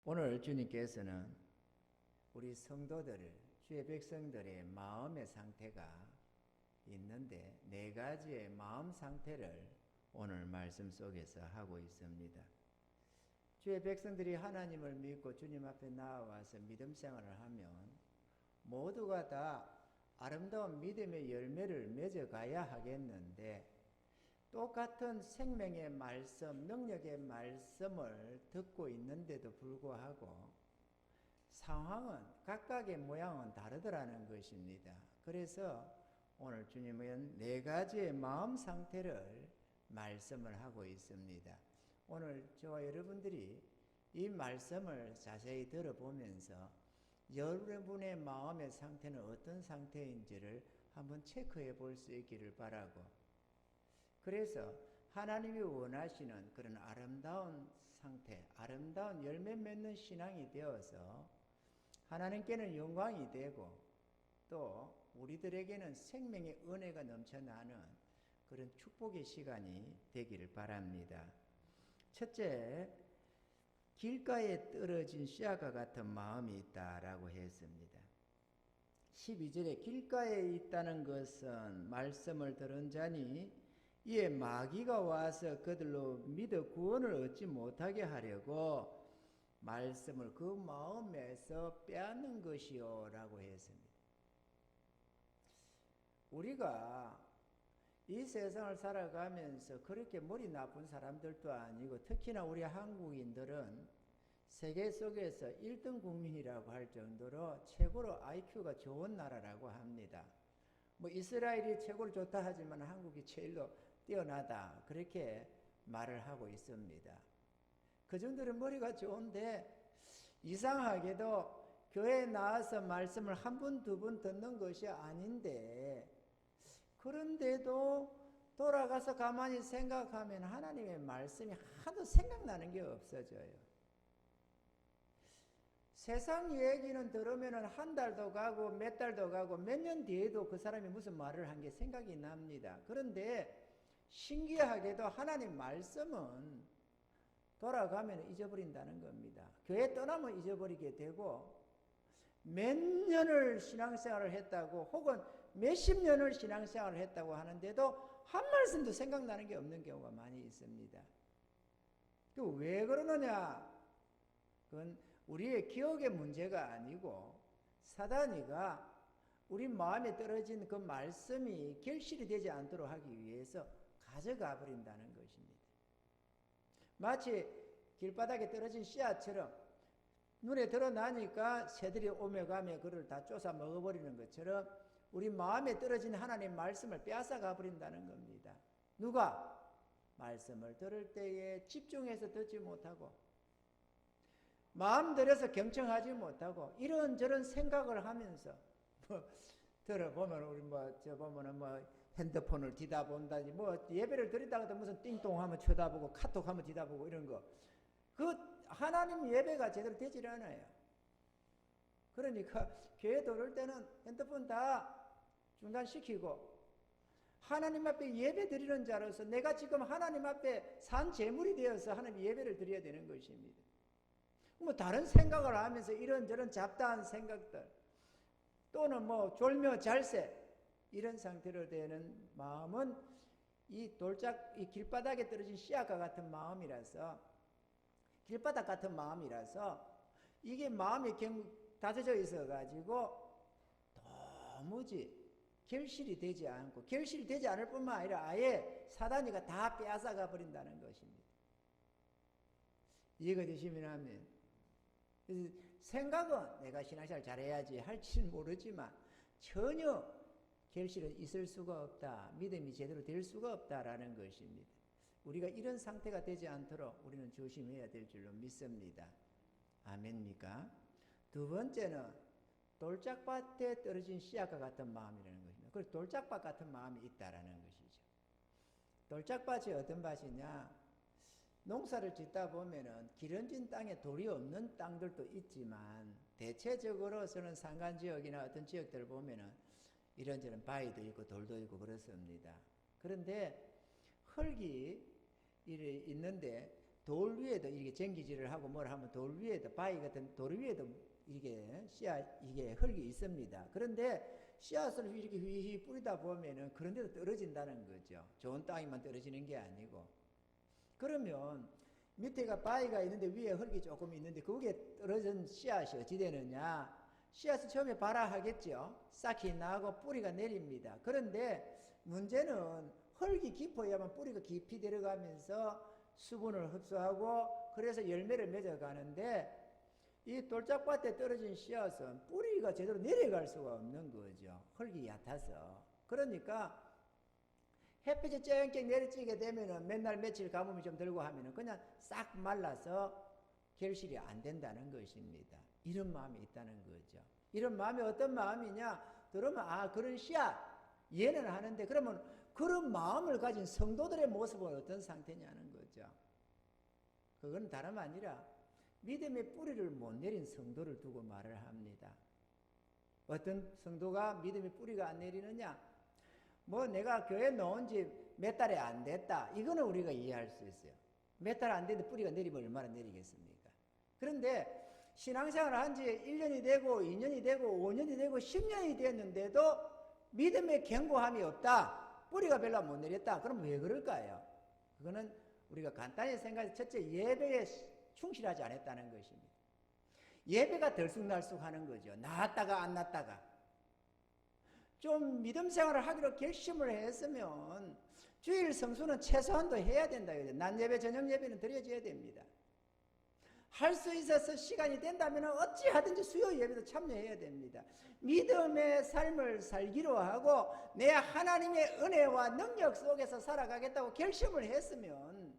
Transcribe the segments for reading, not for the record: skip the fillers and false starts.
오늘 주님께서는 우리 성도들, 주의 백성들의 마음의 상태가 있는데 네 가지의 마음 상태를 오늘 말씀 속에서 하고 있습니다. 주의 백성들이 하나님을 믿고 주님 앞에 나와서 믿음 생활을 하면 모두가 다 아름다운 믿음의 열매를 맺어가야 하겠는데, 똑같은 생명의 말씀, 능력의 말씀을 듣고 있는데도 불구하고 상황은, 각각의 모양은 다르더라는 것입니다. 그래서 오늘 주님은 네 가지의 마음 상태를 말씀을 하고 있습니다. 오늘 저와 여러분들이 이 말씀을 자세히 들어보면서 여러분의 마음의 상태는 어떤 상태인지를 한번 체크해 볼 수 있기를 바라고, 그래서 하나님이 원하시는 그런 아름다운 상태, 아름다운 열매 맺는 신앙이 되어서 하나님께는 영광이 되고 또 우리들에게는 생명의 은혜가 넘쳐나는 그런 축복의 시간이 되기를 바랍니다. 첫째, 길가에 떨어진 씨앗과 같은 마음이 있다라고 했습니다. 12절에 길가에 있다는 것은 말씀을 들은 자니 이에 마귀가 와서 그들로 믿어 구원을 얻지 못하게 하려고 말씀을 그 마음에서 빼앗는 것이요 라고 했습니다. 우리가 이 세상을 살아가면서 그렇게 머리 나쁜 사람들도 아니고, 특히나 우리 한국인들은 세계 속에서 1등 국민이라고 할 정도로 최고로 IQ가 좋은 나라라고 합니다. 뭐 이스라엘이 최고로 좋다 하지만 한국이 제일로 뛰어나다, 그렇게 말을 하고 있습니다. 그 정도로 머리가 좋은데 이상하게도 교회에 나와서 말씀을 한 번, 두 번 듣는 것이 아닌데, 그런데도 돌아가서 가만히 생각하면 하나님의 말씀이 하도 생각나는 게 없어져요. 세상 얘기는 들으면 한 달도 가고 몇 달도 가고 몇 년 뒤에도 그 사람이 무슨 말을 한 게 생각이 납니다. 그런데 신기하게도 하나님 말씀은 돌아가면 잊어버린다는 겁니다. 교회 떠나면 잊어버리게 되고, 몇 년을 신앙생활을 했다고 혹은 몇십 년을 신앙생활을 했다고 하는데도 한 말씀도 생각나는 게 없는 경우가 많이 있습니다. 그 왜 그러느냐? 그건 우리의 기억의 문제가 아니고 사단이가 우리 마음에 떨어진 그 말씀이 결실이 되지 않도록 하기 위해서 가져가 버린다는 것입니다. 마치 길바닥에 떨어진 씨앗처럼 눈에 드러나니까 새들이 오며 가며 그를 다 쫓아 먹어버리는 것처럼 우리 마음에 떨어진 하나님 말씀을 빼앗아가 버린다는 겁니다. 누가? 말씀을 들을 때에 집중해서 듣지 못하고 마음 들여서 경청하지 못하고 이런저런 생각을 하면서 들어보면 우리 보면은 핸드폰을 뒤다본다니 예배를 드리다가도 무슨 띵동하면 쳐다보고 카톡하면 뒤다보고 이런 거, 그 하나님 예배가 제대로 되질 않아요. 그러니까 교회 들어올 때는 핸드폰 다 중단시키고 하나님 앞에 예배 드리는 자로서 내가 지금 하나님 앞에 산 제물이 되어서 하나님 예배를 드려야 되는 것입니다. 다른 생각을 하면서 이런저런 잡다한 생각들 또는 졸며 잘새 이런 상태로 되는 마음은 이 길바닥에 떨어진 씨앗과 같은 마음이라서, 길바닥 같은 마음이라서 이게 마음이 다져져 있어 가지고 도무지 결실이 되지 않고, 결실이 되지 않을 뿐만 아니라 아예 사단이가 다 빼앗아가 버린다는 것입니다. 이해가 되시면 하면, 생각은 내가 신앙생활 잘해야지 할지는 모르지만 전혀 결실은 있을 수가 없다, 믿음이 제대로 될 수가 없다라는 것입니다. 우리가 이런 상태가 되지 않도록 우리는 조심해야 될 줄로 믿습니다. 아멘입니까? 두 번째는 돌짝밭에 떨어진 씨앗과 같은 마음이라는 것입니다. 그래서 돌짝밭 같은 마음이 있다라는 것이죠. 돌짝밭이 어떤 밭이냐? 농사를 짓다 보면은 기름진 땅에 돌이 없는 땅들도 있지만 대체적으로서는 산간지역이나 어떤 지역들을 보면은 이런저런 바위도 있고 돌도 있고 그렇습니다. 그런데 흙이 있는데 돌 위에도 이렇게 전기질을 하고 뭘 하면 돌 위에도 바위 같은 돌 위에도 이게 씨앗 이게 흙이 있습니다. 그런데 씨앗을 이렇게 휘휘 뿌리다 보면은 그런 데도 떨어진다는 거죠. 좋은 땅에만 떨어지는 게 아니고. 그러면 밑에가 바위가 있는데 위에 흙이 조금 있는데 거기에 떨어진 씨앗이 어찌 되느냐? 씨앗은 처음에 발아하겠죠. 싹이 나고 뿌리가 내립니다. 그런데 문제는 흙이 깊어야만 뿌리가 깊이 들어가면서 수분을 흡수하고 그래서 열매를 맺어가는데 이 돌짝밭에 떨어진 씨앗은 뿌리가 제대로 내려갈 수가 없는 거죠. 흙이 얕아서. 그러니까 햇빛이 쨍쨍 내리쬐게 되면은 맨날 며칠 가뭄이 좀 들고 하면은 그냥 싹 말라서 결실이 안 된다는 것입니다. 이런 마음이 있다는 거죠. 이런 마음이 어떤 마음이냐? 그러면 그런 씨앗 얘는 하는데 그러면 그런 마음을 가진 성도들의 모습은 어떤 상태냐는 거죠. 그건 다름 아니라 믿음의 뿌리를 못 내린 성도를 두고 말을 합니다. 어떤 성도가 믿음의 뿌리가 안 내리느냐? 뭐 내가 교회 나온 지 몇 달이 안 됐다. 이거는 우리가 이해할 수 있어요. 몇 달 안 됐는데 뿌리가 내리면 얼마나 내리겠습니까? 그런데 신앙생활을 한 지 1년이 되고 2년이 되고 5년이 되고 10년이 됐는데도 믿음의 견고함이 없다. 뿌리가 별로 못 내렸다. 그럼 왜 그럴까요? 그거는 우리가 간단히 생각해서 첫째 예배에 충실하지 않았다는 것입니다. 예배가 들쑥날쑥하는 거죠. 나왔다가 안 났다가. 좀 믿음 생활을 하기로 결심을 했으면 주일 성수는 최소한도 해야 된다. 낮 예배, 저녁 예배는 드려져야 됩니다. 할 수 있어서 시간이 된다면 어찌하든지 수요 예배도 참여해야 됩니다. 믿음의 삶을 살기로 하고 내 하나님의 은혜와 능력 속에서 살아가겠다고 결심을 했으면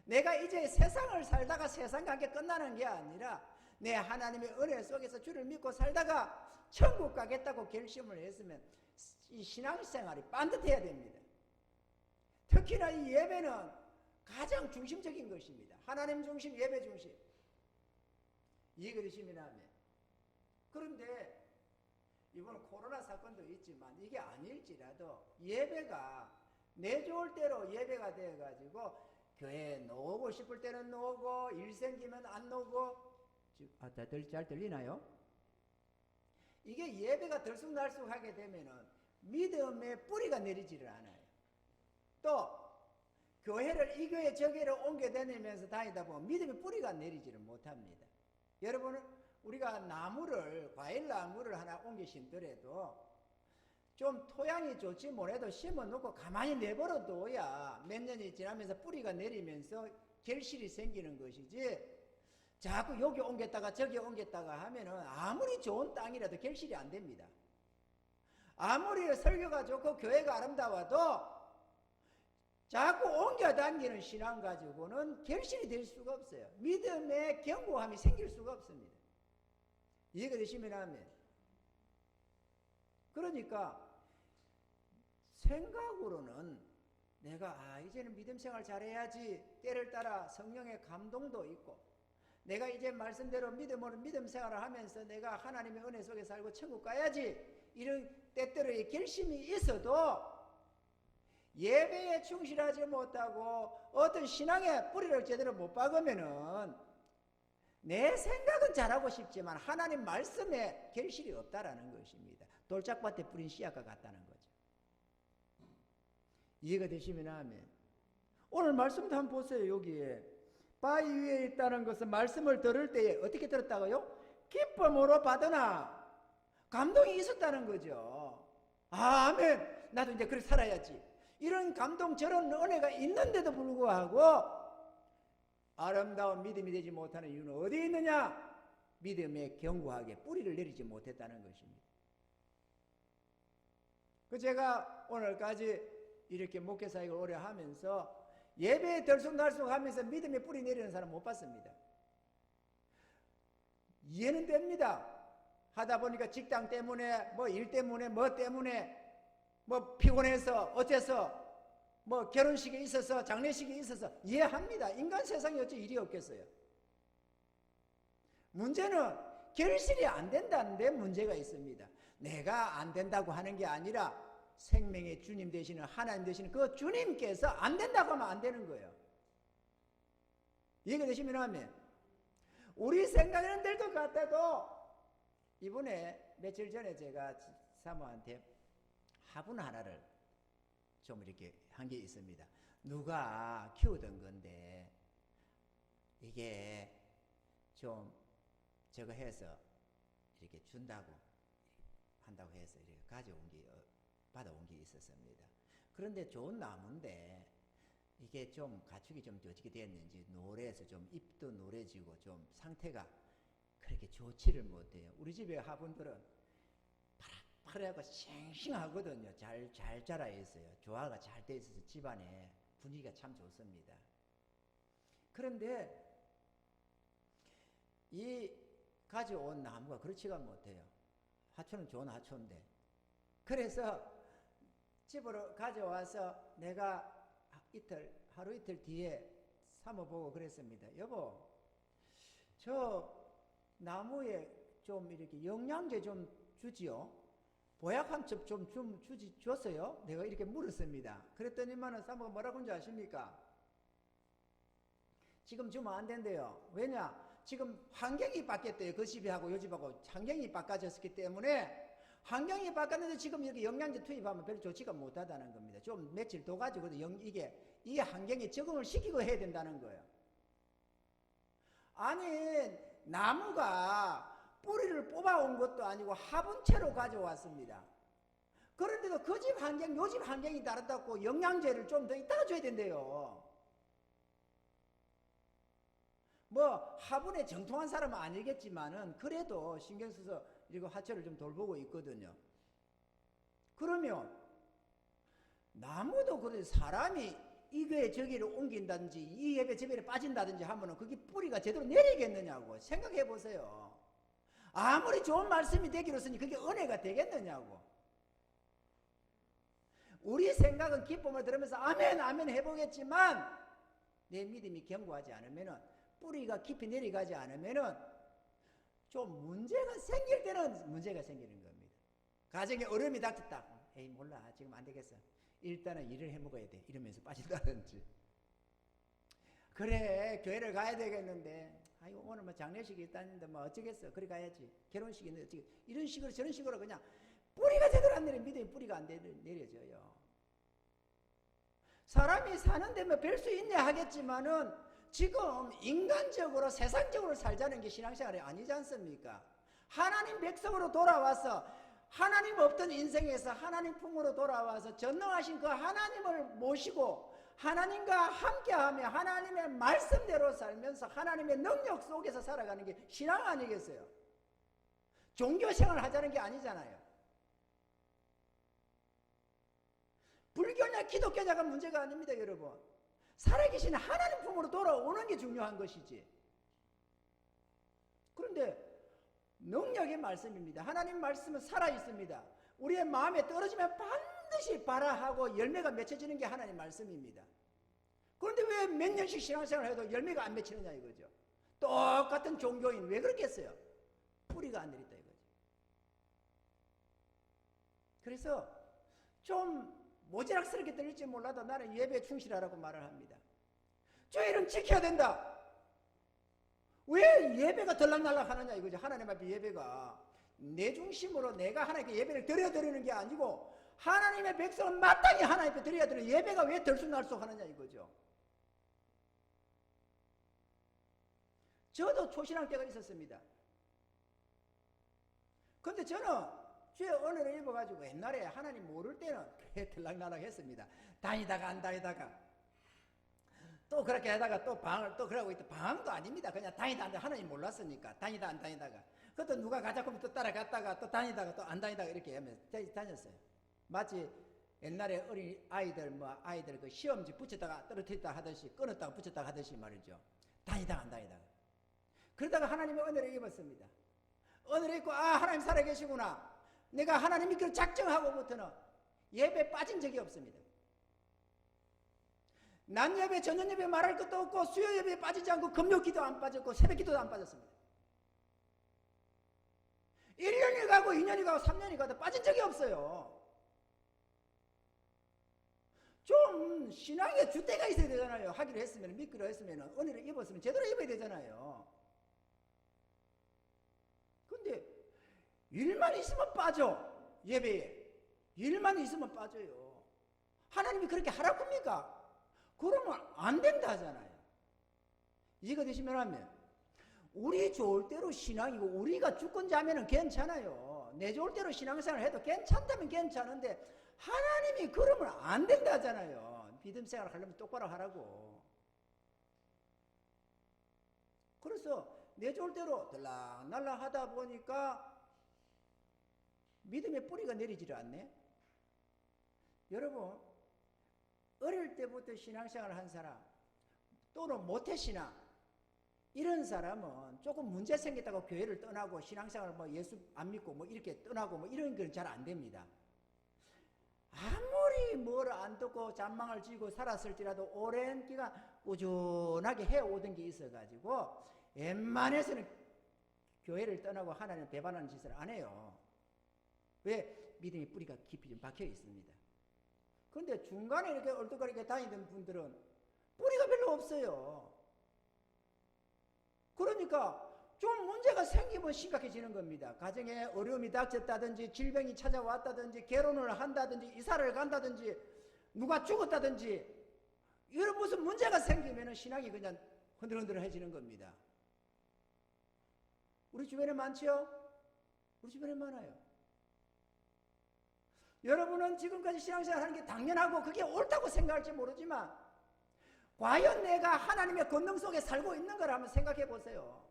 내가 이제 세상을 살다가 세상과 함께 끝나는 게 아니라 내 하나님의 은혜 속에서 주를 믿고 살다가 천국 가겠다고 결심을 했으면 이 신앙생활이 반듯해야 됩니다. 특히나 이 예배는 가장 중심적인 것입니다. 하나님 중심, 예배 중심. 이해가 되시면 하면. 그런데 이번 코로나 사건도 있지만 이게 아닐지라도 예배가 내 좋을 대로 예배가 되어가지고 교회에 나오고 싶을 때는 나오고 일 생기면 안 나오고 잘 들리나요? 이게 예배가 들쑥날쑥하게 되면은 믿음의 뿌리가 내리지를 않아요. 또 교회를 이 교회 저 교회를 옮겨 다니면서 다니다 보면 믿음의 뿌리가 내리지를 못합니다. 여러분 우리가 나무를 과일 나무를 하나 옮겨 심더라도 좀 토양이 좋지 못해도 심어놓고 가만히 내버려 둬야 몇 년이 지나면서 뿌리가 내리면서 결실이 생기는 것이지 자꾸 여기 옮겼다가 저기 옮겼다가 하면은 아무리 좋은 땅이라도 결실이 안 됩니다. 아무리 설교가 좋고 교회가 아름다워도 자꾸 옮겨 다니는 신앙 가지고는 결실이 될 수가 없어요. 믿음의 견고함이 생길 수가 없습니다. 이해가 되시면 하면. 그러니까 생각으로는 내가 이제는 믿음 생활 잘해야지 때를 따라 성령의 감동도 있고 내가 이제 말씀대로 믿음으로 믿음 생활을 하면서 내가 하나님의 은혜 속에 살고 천국 가야지 이런 때때로의 결심이 있어도 예배에 충실하지 못하고 어떤 신앙의 뿌리를 제대로 못 박으면은 내 생각은 잘하고 싶지만 하나님 말씀에 결실이 없다라는 것입니다. 돌짝밭에 뿌린 씨앗과 같다는 거죠. 이해가 되시면 하면 오늘 말씀도 한번 보세요. 여기에 바위 위에 있다는 것은 말씀을 들을 때에 어떻게 들었다고요? 기쁨으로 받으나 감동이 있었다는 거죠. 아멘. 나도 이제 그렇게 살아야지. 이런 감동 저런 은혜가 있는데도 불구하고 아름다운 믿음이 되지 못하는 이유는 어디에 있느냐? 믿음에 견고하게 뿌리를 내리지 못했다는 것입니다. 제가 오늘까지 이렇게 목회사역을 오래 하면서 예배에 들쑥날쑥하면서 믿음에 뿌리 내리는 사람 못 봤습니다. 이해는 됩니다. 하다 보니까 직장 때문에 뭐 일 때문에 뭐 때문에 뭐 피곤해서 어째서 뭐 결혼식에 있어서 장례식에 있어서 이해합니다. 인간 세상에 어찌 일이 없겠어요. 문제는 결실이 안 된다는 데 문제가 있습니다. 내가 안 된다고 하는 게 아니라 생명의 주님 되시는 하나님 되시는 그 주님께서 안 된다고 하면 안 되는 거예요. 이해가 되시면 하면 우리 생각에는 될 것 같아도 이번에 며칠 전에 제가 사모한테 화분 하나를 좀 이렇게 한 게 있습니다. 누가 키우던 건데 이게 좀 저거 해서 이렇게 준다고 한다고 해서 이렇게 가져온 게 받아온 게 있었습니다. 그런데 좋은 나무인데 이게 좀 가축이 좀 어떻게 됐는지 노래서 좀 잎도 노래지고 좀 상태가 그렇게 좋지를 못해요. 우리 집에 화분들은 파랗파랗고 싱싱하거든요. 잘 자라 있어요. 조화가 잘 돼 있어서 집안에 분위기가 참 좋습니다. 그런데 이 가져온 나무가 그렇지가 못해요. 하초는 좋은 하초인데. 그래서 집으로 가져와서 내가 하루 이틀 뒤에 사모보고 그랬습니다. 여보, 저 나무에 좀 이렇게 영양제 좀 주지요? 보약 한 첩 좀 줬어요? 내가 이렇게 물었습니다. 그랬더니만은 사모가 뭐라고 하는지 아십니까? 지금 주면 안 된대요. 왜냐? 지금 환경이 바뀌었대요. 그 집하고 요 집하고 환경이 바꿔졌기 때문에 환경이 바뀌었는데 지금 이렇게 영양제 투입하면 별로 좋지가 못하다는 겁니다. 좀 며칠 더 가지고 이게 이 환경에 적응을 시키고 해야 된다는 거예요. 아니 나무가 뿌리를 뽑아온 것도 아니고 화분채로 가져왔습니다. 그런데도 그 집 환경, 요 집 환경이 다르다고 영양제를 좀 더 이따가 줘야 된대요. 뭐 화분에 정통한 사람은 아니겠지만은 그래도 신경 써서 이거 화초를 좀 돌보고 있거든요. 그러면 나무도 그래 사람이 이거에 저기를 옮긴다든지 이 잎에 저기를 빠진다든지 하면은 그게 뿌리가 제대로 내리겠느냐고 생각해 보세요. 아무리 좋은 말씀이 되기로서니 그게 은혜가 되겠느냐고. 우리 생각은 기쁨을 들으면서 아멘 아멘 해보겠지만 내 믿음이 견고하지 않으면은 뿌리가 깊이 내려가지 않으면은 좀 문제가 생길 때는 문제가 생기는 겁니다. 가정에 어려움이 닥쳤다. 에이 몰라 지금 안 되겠어. 일단은 일을 해 먹어야 돼. 이러면서 빠진다든지. 그래 교회를 가야 되겠는데 아이고 오늘 뭐 장례식이 있다는데 뭐 어쩌겠어. 그래 가야지. 결혼식이 있는데 어쩌겠어. 이런 식으로 저런 식으로 그냥 뿌리가 제대로 안 내려 믿음이 뿌리가 안 내려져요. 사람이 사는데 뭐 별 수 있냐 하겠지만은 지금 인간적으로 세상적으로 살자는 게 신앙생활이 아니지 않습니까? 하나님 백성으로 돌아와서 하나님 없던 인생에서 하나님 품으로 돌아와서 전능하신 그 하나님을 모시고 하나님과 함께하며 하나님의 말씀대로 살면서 하나님의 능력 속에서 살아가는 게 신앙 아니겠어요? 종교생활을 하자는 게 아니잖아요. 불교냐 기독교냐가 문제가 아닙니다, 여러분. 살아계신 하나님 품으로 돌아오는 게 중요한 것이지. 그런데 능력의 말씀입니다. 하나님 말씀은 살아있습니다. 우리의 마음에 떨어지면 반드시 발화하고 열매가 맺혀지는 게 하나님 말씀입니다. 그런데 왜 몇 년씩 신앙생활을 해도 열매가 안 맺히느냐 이거죠. 똑같은 종교인 왜 그렇겠어요? 뿌리가 안 내렸다 이거죠. 그래서 좀 모지락스럽게 들릴지 몰라도 나는 예배에 충실하라고 말을 합니다. 주일은 지켜야 된다. 왜 예배가 들락날락 하느냐 이거죠. 하나님 앞에 예배가 내 중심으로 내가 하나님께 예배를 드리는 게 아니고 하나님의 백성은 마땅히 하나님 앞에 드려야 되는 예배가 왜 들쑥날쑥 하느냐 이거죠. 저도 초신앙 때가 있었습니다. 근데 저는 주의 은혜를 입어가지고 옛날에 하나님 모를 때는 그래 들락날락 했습니다. 다니다가 안 다니다가 또 그렇게 하다가 또 방을 또 그러고 있다. 방도 아닙니다. 그냥 다니다 안 다니다. 하나님 몰랐으니까 다니다 안 다니다가 그것도 누가 가자고 하면 또 따라갔다가 또 다니다가 또 안 다니다가 이렇게 하면서 다녔어요. 마치 옛날에 어린 아이들 아이들 그 시험지 붙였다가 떨어뜨렸다 하듯이 끊었다가 붙였다가 하듯이 말이죠. 다니다가 안 다니다가 그러다가 하나님의 은혜를 입었습니다. 은혜를 입고 하나님 살아계시구나. 내가 하나님 믿기로 작정하고부터는 예배 빠진 적이 없습니다. 낮 예배, 저녁 예배 말할 것도 없고 수요 예배에 빠지지 않고 금요 기도 안 빠졌고 새벽 기도도 안 빠졌습니다. 1년이 가고 2년이 가고 3년이 가도 빠진 적이 없어요. 좀 신앙에 줏대가 있어야 되잖아요. 하기로 했으면, 믿기로 했으면, 은혜를 입었으면 제대로 입어야 되잖아요. 근데 일만 있으면 빠져. 예배에 일만 있으면 빠져요. 하나님이 그렇게 하라고 합니까? 그러면 안 된다 하잖아요. 이해가 되시면 하면, 우리 좋을 대로 신앙이고 우리가 주권자면은 괜찮아요. 내 좋을 대로 신앙생활을 해도 괜찮다면 괜찮은데 하나님이 그러면 안 된다 하잖아요. 믿음 생활을 하려면 똑바로 하라고. 그래서 내 좋을 대로 들락날락 하다 보니까 믿음의 뿌리가 내리지를 않네. 여러분, 어릴 때부터 신앙생활을 한 사람 또는 모태신앙, 이런 사람은 조금 문제 생겼다고 교회를 떠나고 신앙생활을 뭐 예수 안 믿고 뭐 이렇게 떠나고 뭐 이런 건 잘 안 됩니다. 아무리 뭘 안 듣고 잔망을 쥐고 살았을지라도 오랜 기간 꾸준하게 해오던 게 있어가지고 웬만해서는 교회를 떠나고 하나님을 배반하는 짓을 안 해요. 왜? 믿음의 뿌리가 깊이 좀 박혀 있습니다. 그런데 중간에 이렇게 얼떨거리게 다니던 분들은 뿌리가 별로 없어요. 그러니까 좀 문제가 생기면 심각해지는 겁니다. 가정에 어려움이 닥쳤다든지 질병이 찾아왔다든지 결혼을 한다든지 이사를 간다든지 누가 죽었다든지 이런 무슨 문제가 생기면 신앙이 그냥 흔들흔들해지는 겁니다. 우리 주변에 많지요? 우리 주변에 많아요. 여러분은 지금까지 신앙생활 하는 게 당연하고 그게 옳다고 생각할지 모르지만 과연 내가 하나님의 권능 속에 살고 있는 걸 한번 생각해 보세요.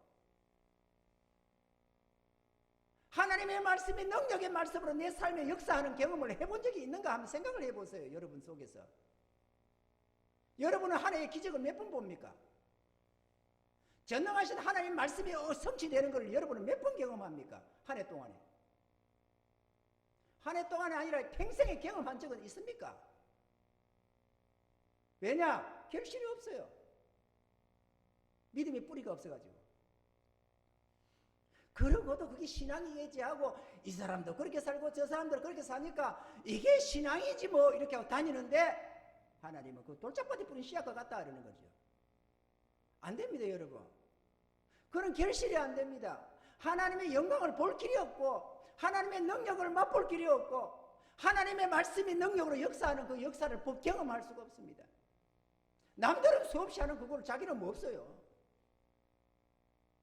하나님의 말씀이 능력의 말씀으로 내 삶에 역사하는 경험을 해본 적이 있는가 한번 생각을 해보세요. 여러분 속에서. 여러분은 한 해의 기적을 몇 번 봅니까? 전능하신 하나님 말씀이 성취되는 걸 여러분은 몇 번 경험합니까? 한 해 동안에. 한 해 동안이 아니라 평생에 경험한 적은 있습니까? 왜냐? 결실이 없어요. 믿음의 뿌리가 없어가지고. 그러고도 그게 신앙이 예지하고 이 사람도 그렇게 살고 저 사람도 그렇게 사니까 이게 신앙이지 뭐 이렇게 하고 다니는데 하나님은 그 돌짝밭에 뿌린 씨앗과 같다 이러는 거죠. 안 됩니다, 여러분. 그런 결실이 안 됩니다. 하나님의 영광을 볼 길이 없고 하나님의 능력을 맛볼 길이 없고 하나님의 말씀이 능력으로 역사하는 그 역사를 경험할 수가 없습니다. 남들은 수없이 하는 그걸 자기는 뭐 없어요.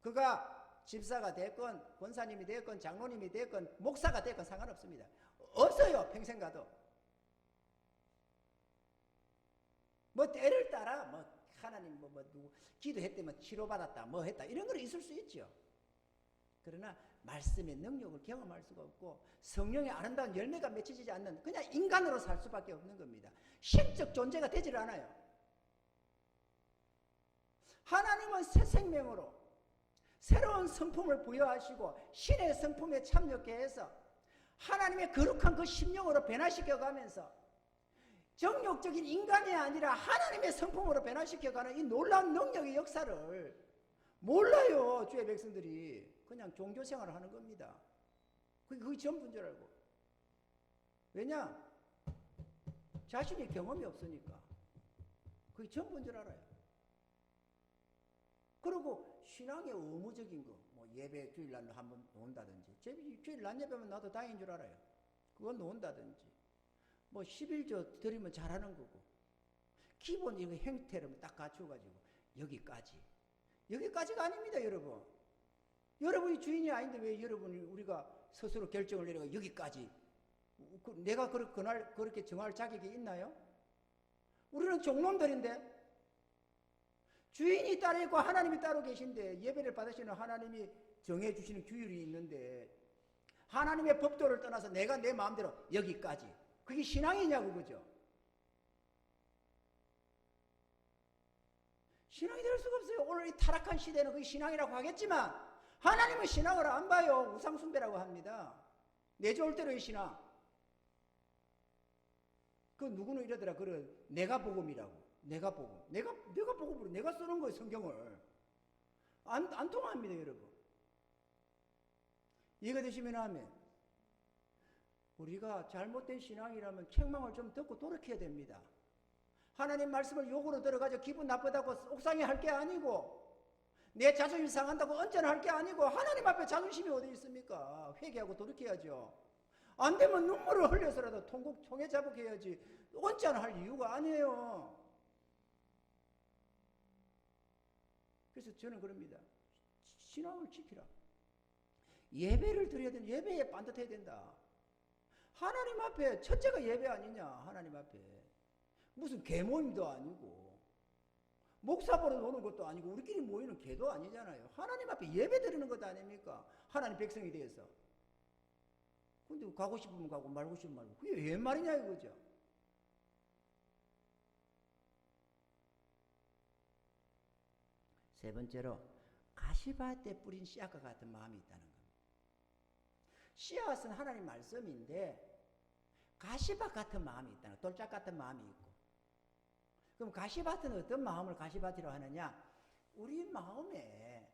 그가 집사가 됐건 권사님이 됐건 장로님이 됐건 목사가 됐건 상관없습니다. 없어요. 평생 가도. 뭐 때를 따라 뭐 하나님 뭐 누구 기도했다면 치료받았다 뭐 했다 이런 건 있을 수 있죠. 그러나 말씀의 능력을 경험할 수가 없고 성령의 아름다운 열매가 맺혀지지 않는 그냥 인간으로 살 수밖에 없는 겁니다. 신적 존재가 되질 않아요. 하나님은 새 생명으로 새로운 성품을 부여하시고 신의 성품에 참여케 해서 하나님의 거룩한 그 심령으로 변화시켜가면서 정욕적인 인간이 아니라 하나님의 성품으로 변화시켜가는 이 놀라운 능력의 역사를 몰라요. 주의 백성들이. 그냥 종교생활을 하는 겁니다. 그게 전부인 줄 알고. 왜냐? 자신의 경험이 없으니까. 그게 전부인 줄 알아요. 그리고 신앙의 의무적인 거, 뭐 예배 주일날 한번 놓는다든지, 주일 낮 예배면 나도 다행인 줄 알아요. 그건 놓는다든지, 뭐 11조 드리면 잘하는 거고, 기본 이거 행태를 딱 갖춰가지고 여기까지가 아닙니다, 여러분. 여러분이 주인이 아닌데 왜 여러분이 우리가 스스로 결정을 내려가 여기까지? 내가 그날 그렇게 정할 자격이 있나요? 우리는 종놈들인데. 주인이 따로 있고 하나님이 따로 계신데 예배를 받으시는 하나님이 정해주시는 규율이 있는데 하나님의 법도를 떠나서 내가 내 마음대로 여기까지. 그게 신앙이냐고, 그죠? 신앙이 될 수가 없어요. 오늘 이 타락한 시대는 그게 신앙이라고 하겠지만 하나님은 신앙을 안 봐요. 우상숭배라고 합니다. 내 좋을 대로의 신앙. 그 누구는 이러더라. 그래, 내가 복음이라고. 내가 복음으로 내가 쓰는 거예요, 성경을. 안 통합니다, 여러분. 이해가 되시면 하면 우리가 잘못된 신앙이라면 책망을 좀 듣고 돌이켜야 됩니다. 하나님 말씀을 욕으로 들어가지고 기분 나쁘다고 옥상에 할 게 아니고 내 자존심 상한다고 언짢아 게 아니고 하나님 앞에 자존심이 어디 있습니까? 회개하고 돌이켜야죠. 안 되면 눈물을 흘려서라도 통에 자복해야지 언짢아 할 이유가 아니에요. 그래서 저는 그럽니다. 신앙을 지키라. 예배를 드려야 된다. 예배에 반듯해야 된다. 하나님 앞에 첫째가 예배 아니냐. 하나님 앞에 무슨 개모임도 아니고 목사 보러 오는 것도 아니고 우리끼리 모이는 개도 아니잖아요. 하나님 앞에 예배 드리는 것 아닙니까? 하나님 백성이 대해서. 근데 가고 싶으면 가고 말고 싶으면 말고 그게 왜 말이냐 이거죠. 세 번째로 가시밭에 뿌린 씨앗과 같은 마음이 있다는 겁니다. 씨앗은 하나님 말씀인데 가시밭 같은 마음이 있다는 거예요. 돌짝 같은 마음이 있고. 그럼 가시밭은 어떤 마음을 가시밭이라고 하느냐? 우리 마음에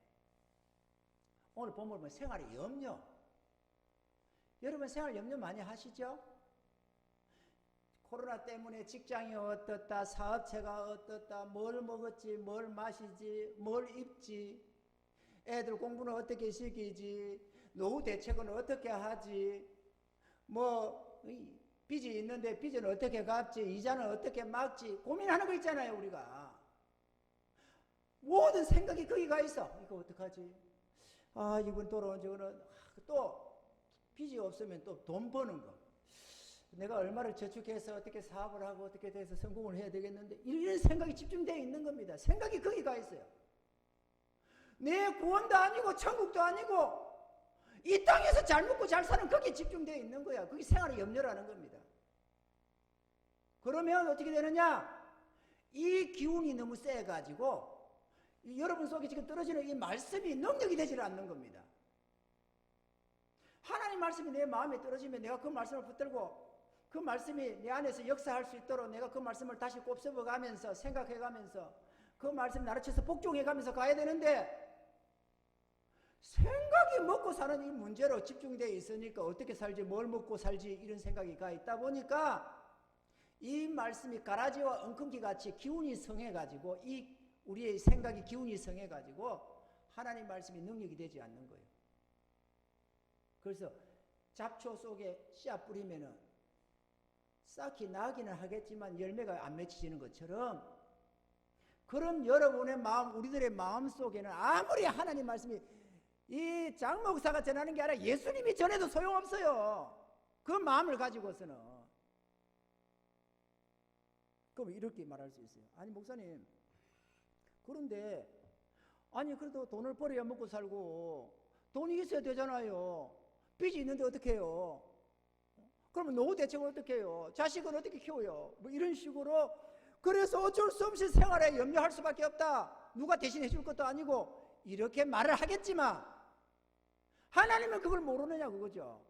오늘 보면 생활의 염려. 여러분 생활 염려 많이 하시죠? 코로나 때문에 직장이 어떻다, 사업체가 어떻다, 뭘 먹었지, 뭘 마시지, 뭘 입지, 애들 공부는 어떻게 시키지, 노후 대책은 어떻게 하지, 빚이 있는데 빚은 어떻게 갚지, 이자는 어떻게 막지, 고민하는 거 있잖아요, 우리가. 모든 생각이 거기 가 있어. 이거 어떡하지? 아, 이번 돌아온 저거는, 또 빚이 없으면 또 돈 버는 거. 내가 얼마를 저축해서 어떻게 사업을 하고 어떻게 돼서 성공을 해야 되겠는데 이런 생각이 집중되어 있는 겁니다. 생각이 거기 가 있어요. 내 구원도 아니고 천국도 아니고 이 땅에서 잘 먹고 잘 사는 거기에 집중되어 있는 거야. 그게 생활의 염려라는 겁니다. 그러면 어떻게 되느냐? 이 기운이 너무 세가지고 여러분 속에 지금 떨어지는 이 말씀이 능력이 되지 않는 겁니다. 하나님 말씀이 내 마음에 떨어지면 내가 그 말씀을 붙들고 그 말씀이 내 안에서 역사할 수 있도록 내가 그 말씀을 다시 곱씹어가면서 생각해가면서 그 말씀 나르쳐서 복종해가면서 가야 되는데 생각이 먹고 사는 이 문제로 집중되어 있으니까 어떻게 살지, 뭘 먹고 살지 이런 생각이 가 있다 보니까 이 말씀이 가라지와 엉겅퀴 같이 기운이 성해가지고 이 우리의 생각이 기운이 성해가지고 하나님 말씀이 능력이 되지 않는 거예요. 그래서 잡초 속에 씨앗 뿌리면은 싹이 나기는 하겠지만 열매가 안 맺히는 것처럼 그럼 여러분의 마음, 우리들의 마음 속에는 아무리 하나님 말씀이 이 장목사가 전하는 게 아니라 예수님이 전해도 소용없어요. 그 마음을 가지고서는. 그럼 이렇게 말할 수 있어요. 아니 목사님, 그런데 아니 그래도 돈을 벌어야 먹고 살고 돈이 있어야 되잖아요. 빚이 있는데 어떻게 해요? 그러면 노후 대책을 어떻게 해요? 자식은 어떻게 키워요? 뭐 이런 식으로. 그래서 어쩔 수 없이 생활에 염려할 수밖에 없다. 누가 대신해 줄 것도 아니고 이렇게 말을 하겠지만 하나님은 그걸 모르느냐 그거죠.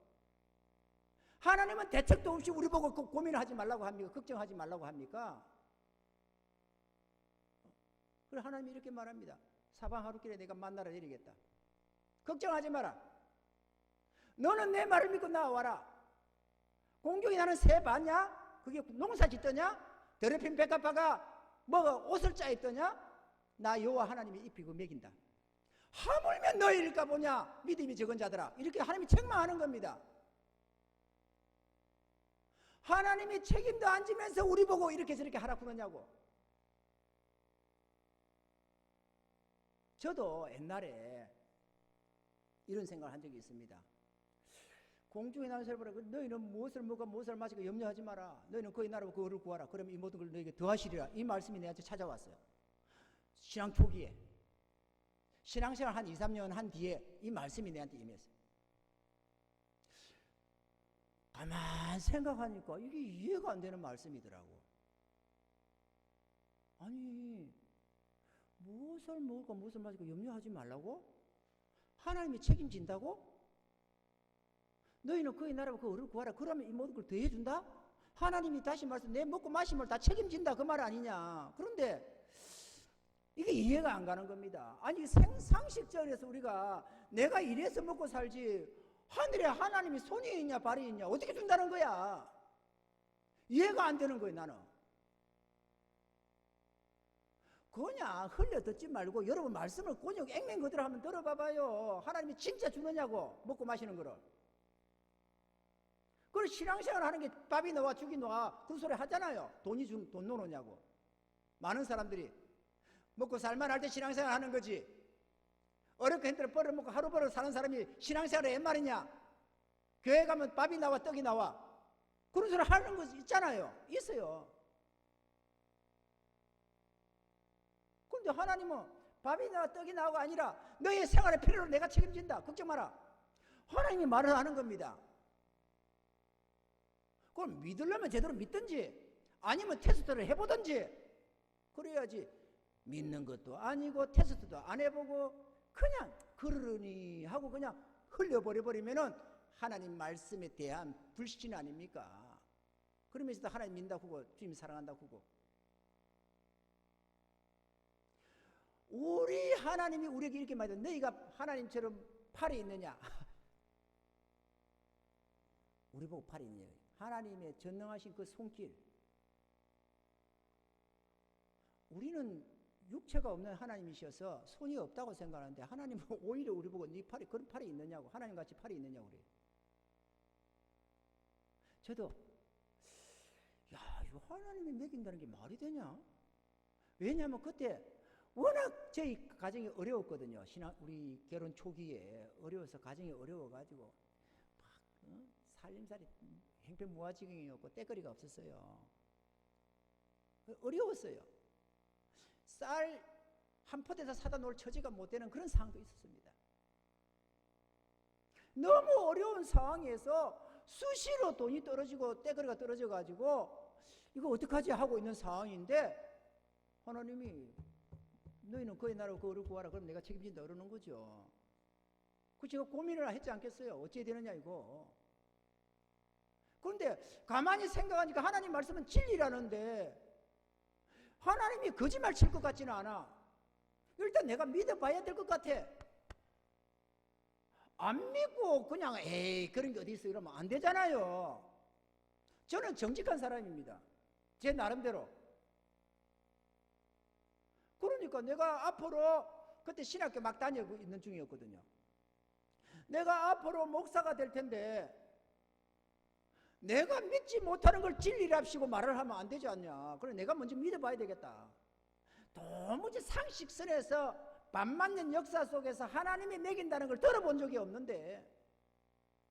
하나님은 대책도 없이 우리 보고 고민하지 말라고 합니까? 걱정하지 말라고 합니까? 그래 하나님이 이렇게 말합니다. 사방 하루길에 내가 만나러 내리겠다. 걱정하지 마라. 너는 내 말을 믿고 나와라. 공중에 나는 새 봤냐? 그게 농사 짓더냐? 더럽힌 백합화가 뭐가 옷을 짜 있더냐? 나 여호와 하나님이 입히고 먹인다. 하물며 너희일까 보냐? 믿음이 적은 자들아. 이렇게 하나님이 책망하는 겁니다. 하나님이 책임도 안 지면서 우리 보고 이렇게 저렇게 하라 그러냐고. 저도 옛날에 이런 생각을 한 적이 있습니다. 공중에 나는 새를 보라. 너희는 무엇을 먹고 무엇을 마시고 염려하지 마라. 너희는 그의 나라와 그를 구하라. 그러면 이 모든 걸 너희에게 더하시리라. 이 말씀이 내한테 찾아왔어요. 신앙 초기에. 신앙생활 한 2, 3년 한 뒤에 이 말씀이 내한테 임했어요. 가만 생각하니까 이게 이해가 안 되는 말씀이더라고. 아니 무엇을 먹고 무엇을 마시고 염려하지 말라고? 하나님이 책임진다고? 너희는 그의 나라와 그 의를 구하라. 그러면 이 모든 걸 더해준다? 하나님이 다시 말씀 내 먹고 마심을 다 책임진다 그 말 아니냐. 그런데 이게 이해가 안 가는 겁니다. 아니 상식적으로 우리가 내가 이래서 먹고 살지 하늘에 하나님이 손이 있냐 발이 있냐 어떻게 준다는 거야. 이해가 안 되는 거예요 나는. 그냥 흘려 듣지 말고 여러분 말씀을 그냥 앵맹 그대로 한번 들어봐봐요. 하나님이 진짜 주느냐고, 먹고 마시는 거를. 그걸 신앙생활 하는 게 밥이 나와 죽이 나와 그 소리 하잖아요. 돈 노느냐고. 많은 사람들이 먹고 살만할 때 신앙생활 하는 거지. 어렵게 힘들어 벌어먹고 하루 벌어 사는 사람이 신앙생활이 옛 말이냐? 교회 가면 밥이 나와 떡이 나와 그런 소리 하는 거 있잖아요. 있어요. 그런데 하나님은 밥이 나와 떡이 나와가 아니라 너의 생활의 필요를 내가 책임진다. 걱정 마라. 하나님이 말을 하는 겁니다. 그럼 믿으려면 제대로 믿든지 아니면 테스트를 해보든지 그래야지. 믿는 것도 아니고 테스트도 안 해보고 그냥 그러니 하고 그냥 흘려버려버리면은 하나님 말씀에 대한 불신 아닙니까? 그러면서도 하나님 믿는다고 하고 주님 사랑한다고 하고. 우리 하나님이 우리에게 이렇게 말해요. 너희가 하나님처럼 팔이 있느냐? 우리 보고 팔이 있느냐? 하나님의 전능하신 그 손길. 우리는 육체가 없는 하나님이셔서 손이 없다고 생각하는데 하나님은 오히려 우리 보고 네 팔이 그런 팔이 있느냐고, 하나님같이 팔이 있느냐고 그래요. 저도 이거 하나님이 먹인다는 게 말이 되냐? 왜냐하면 그때 워낙 저희 가정이 어려웠거든요. 우리 결혼 초기에 어려워서 가정이 어려워가지고 막 살림살이 행편무화지경이었고 떼거리가 없었어요. 어려웠어요. 쌀 한 포대에서 사다 놓을 처지가 못 되는 그런 상황도 있었습니다. 너무 어려운 상황에서 수시로 돈이 떨어지고 떼거리가 떨어져가지고 이거 어떡하지 하고 있는 상황인데 하나님이 너희는 그의 나라로 그거를 구하라. 그럼 내가 책임진다 그러는 거죠. 그 제가 고민을 했지 않겠어요? 어찌해야 되느냐 이거. 그런데 가만히 생각하니까 하나님 말씀은 진리라는데 하나님이 거짓말 칠 것 같지는 않아. 일단 내가 믿어봐야 될 것 같아. 안 믿고 그냥 에이 그런 게 어디 있어 이러면 안 되잖아요. 저는 정직한 사람입니다. 제 나름대로. 그러니까 내가 앞으로 그때 신학교 막 다니고 있는 중이었거든요. 내가 앞으로 목사가 될 텐데 내가 믿지 못하는 걸 진리랍시고 말을 하면 안 되지 않냐. 그래 내가 먼저 믿어봐야 되겠다. 도무지 상식선에서 반맞는 역사 속에서 하나님이 먹인다는 걸 들어본 적이 없는데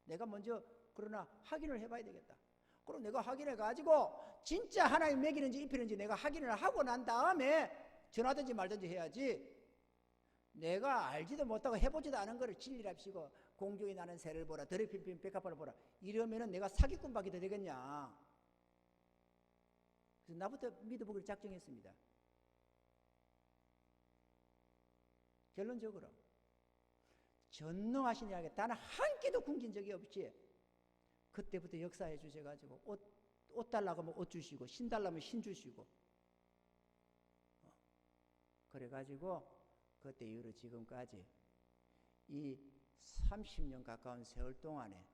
내가 먼저 그러나 확인을 해봐야 되겠다. 그럼 내가 확인해가지고 진짜 하나님 먹이는지 입히는지 내가 확인을 하고 난 다음에 전하든지 말든지 해야지. 내가 알지도 못하고 해보지도 않은 거를 진리랍시고 공중에 나는 새를 보라 들에 핀 백합화를 보라 이러면은 내가 사기꾼밖에 더 되겠냐. 그래서 나부터 믿어보기를 작정했습니다. 결론적으로 전능하신 이야기 단 한 끼도 굶긴 적이 없지. 그때부터 역사해 주셔가지고 옷 달라고 하면 옷 주시고 신 달라면 신 주시고 그래가지고 그때 이후로 지금까지 이 30년 가까운 세월 동안에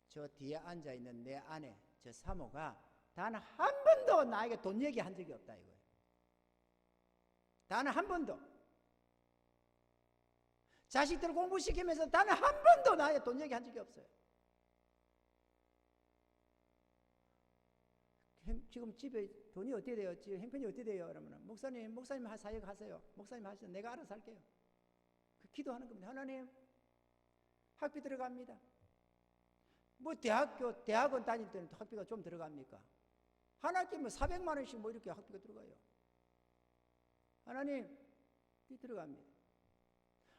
저 뒤에 앉아있는 내 아내 저 사모가 단 한 번도 나에게 돈 얘기한 적이 없다 이거예요. 단 한 번도. 자식들 공부시키면서 단 한 번도 나에게 돈 얘기한 적이 없어요. 지금 집에 돈이 어떻게 돼요? 지금 형편이 어떻게 돼요? 그러면 목사님 사역 하세요. 목사님 하시면 내가 알아서 할게요. 그 기도하는 겁니다. 하나님 학비 들어갑니다. 뭐 대학원 다닐 때는 학비가 좀 들어갑니까? 한 학기면 400만 원씩 뭐 이렇게 학비가 들어가요. 하나님 들어갑니다.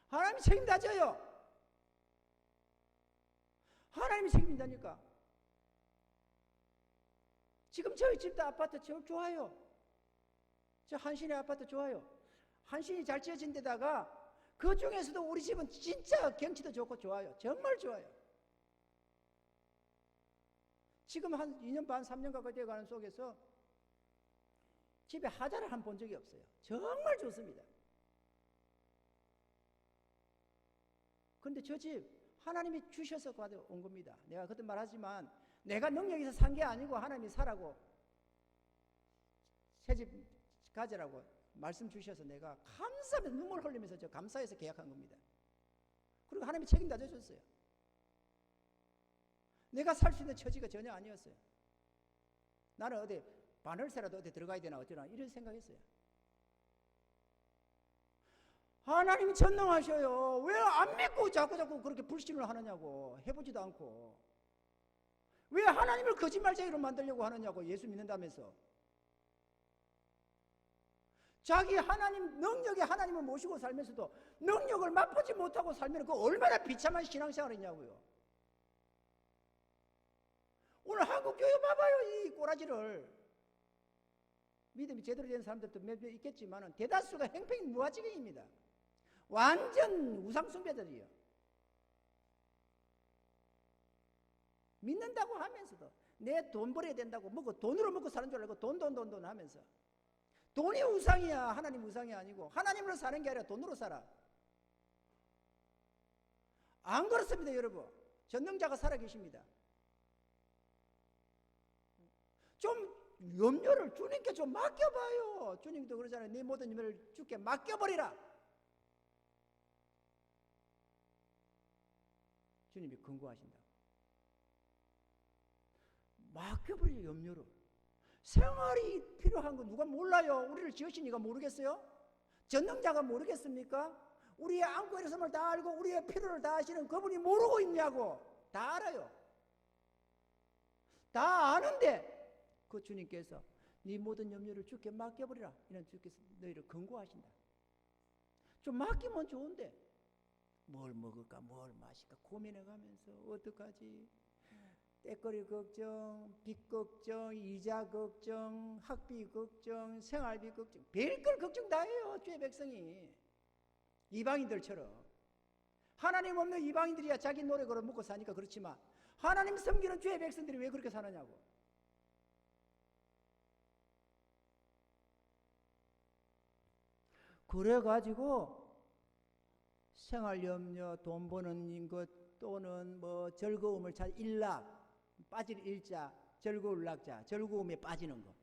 하나님이 책임다져요. 하나님이 책임진다니까. 지금 저희 집도 아파트 좋아요. 저 한신의 아파트 좋아요. 한신이 잘 지어진 데다가 그 중에서도 우리 집은 진짜 경치도 좋고 좋아요. 정말 좋아요. 지금 한 2년 반, 3년 가까이 되어가는 속에서 집에 하자를 한 번 본 적이 없어요. 정말 좋습니다. 그런데 저 집 하나님이 주셔서 온 겁니다. 내가 그때 말하지만 내가 능력이 있어서 산 게 아니고 하나님이 사라고 새 집 가지라고 말씀 주셔서 내가 감사하면서 눈물 흘리면서 저 감사해서 계약한 겁니다. 그리고 하나님이 책임 다 져줬어요. 내가 살 수 있는 처지가 전혀 아니었어요. 나는 어디 바늘새라도 어디 들어가야 되나 어쩌나 이런 생각했어요. 하나님이 전능하셔요. 왜 안 믿고 자꾸 그렇게 불신을 하느냐고. 해보지도 않고. 왜 하나님을 거짓말쟁이로 만들려고 하느냐고. 예수 믿는다면서. 자기 하나님 능력의 하나님을 모시고 살면서도 능력을 맛보지 못하고 살면 그 얼마나 비참한 신앙생활이냐고요. 오늘 한국 교회 봐봐요. 이 꼬라지를. 믿음이 제대로 된 사람들도 몇 명 있겠지만 대다수가 행팽이 무아지경입니다. 완전 우상숭배들이요. 믿는다고 하면서도 내 돈 벌어야 된다고 먹고 돈으로 먹고 사는 줄 알고 돈 하면서 돈이 우상이야. 하나님 우상이 아니고 하나님으로 사는 게 아니라 돈으로 살아. 안 그렇습니다. 여러분. 전능자가 살아계십니다. 좀 염려를 주님께 좀 맡겨봐요. 주님도 그러잖아요. 네 모든 염려를 주께 맡겨버리라. 주님이 권고하신다고. 맡겨버리죠. 염려를. 생활이 필요한 거 누가 몰라요? 우리를 지으신 이가 모르겠어요? 전능자가 모르겠습니까? 우리의 안고 일어섬을 다 알고 우리의 필요를 다 아시는 그분이 모르고 있냐고. 다 알아요. 다 아는데 그 주님께서 네 모든 염려를 주께 맡겨버리라. 이런 주께서 너희를 권고하신다. 좀 맡기면 좋은데 뭘 먹을까 뭘 마실까 고민해가면서 어떡하지? 때거리 걱정, 빚 걱정, 이자 걱정, 학비 걱정, 생활비 걱정, 별걸 걱정 다 해요. 주의 백성이. 이방인들처럼. 하나님 없는 이방인들이야 자기 노력으로 먹고 사니까 그렇지만 하나님 섬기는 주의 백성들이 왜 그렇게 사느냐고. 그래가지고 생활염려, 돈 버는 것 또는 뭐 즐거움을 찾 일락, 빠질 일자, 즐거울 낙자, 즐거움에 빠지는 거.